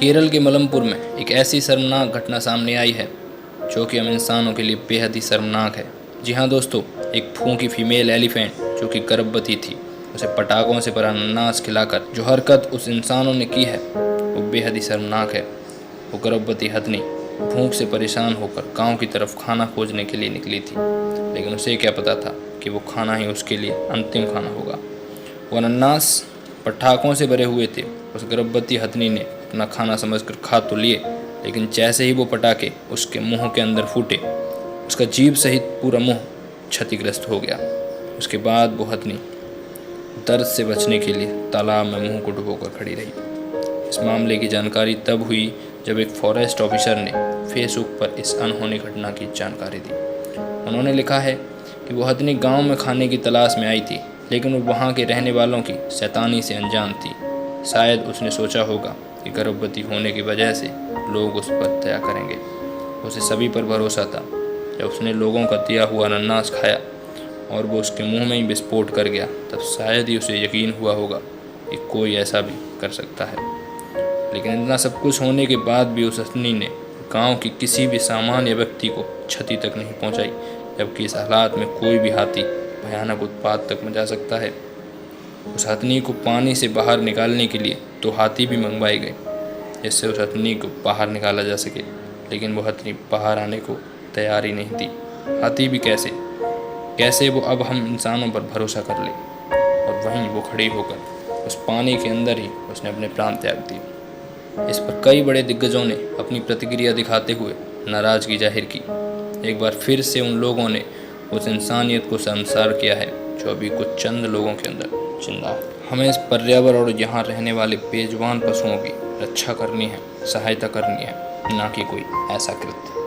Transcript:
केरल के मलमपुर में एक ऐसी शर्मनाक घटना सामने आई है जो कि हम इंसानों के लिए बेहद ही शर्मनाक है। जी हाँ दोस्तों, एक फूंकी फीमेल एलिफेंट जो कि गर्भवती थी, उसे पटाखों से भरा अनानास खिलाकर जो हरकत उस इंसानों ने की है वो बेहद ही शर्मनाक है। वो गर्भवती हथनी भूख से परेशान होकर गांव की तरफ खाना खोजने के लिए निकली थी, लेकिन उसे क्या पता था कि वो खाना ही उसके लिए अंतिम खाना होगा। वो अनानास पटाखों से भरे हुए थे। उस गर्भवती हथनी ने अपना खाना समझकर खा तो लिए, लेकिन जैसे ही वो पटाखे उसके मुंह के अंदर फूटे, उसका जीभ सहित पूरा मुंह क्षतिग्रस्त हो गया। उसके बाद वो हथनी दर्द से बचने के लिए तालाब में मुंह को डुबोकर खड़ी रही। इस मामले की जानकारी तब हुई जब एक फॉरेस्ट ऑफिसर ने फेसबुक पर इस अनहोनी घटना की जानकारी दी। उन्होंने लिखा है कि वो हथनी गांव में खाने की तलाश में आई थी, लेकिन वो वहाँ के रहने वालों की शैतानी से अनजान थी। शायद उसने सोचा होगा कि गर्भवती होने की वजह से लोग उस पर दया करेंगे। उसे सभी पर भरोसा था। जब उसने लोगों का दिया हुआ अनानास खाया और वो उसके मुंह में ही विस्फोट कर गया, तब शायद ही उसे यकीन हुआ होगा कि कोई ऐसा भी कर सकता है। लेकिन इतना सब कुछ होने के बाद भी उस हथनी ने गांव की किसी भी सामान्य व्यक्ति को क्षति तक नहीं पहुंचाई, जबकि इस हालात में कोई भी हाथी भयानक उत्पात तक मचा सकता है। उस हथनी को पानी से बाहर निकालने के लिए 2 हाथी भी मंगवाए गए, जिससे उस हथनी को बाहर निकाला जा सके, लेकिन वो हथनी बाहर आने को तैयार ही नहीं थी। हाथी भी कैसे वो अब हम इंसानों पर भरोसा कर ले। और वहीं वो खड़ी होकर उस पानी के अंदर ही उसने अपने प्राण त्याग दिए। इस पर कई बड़े दिग्गजों ने अपनी प्रतिक्रिया दिखाते हुए नाराज़गी जाहिर की। एक बार फिर से उन लोगों ने उस इंसानियत को शर्मसार किया है जो अभी कुछ चंद लोगों के अंदर जिंदा है। हमें इस पर्यावरण और यहाँ रहने वाले बेजुबान पशुओं की रक्षा करनी है, सहायता करनी है, ना कि कोई ऐसा कृत्य।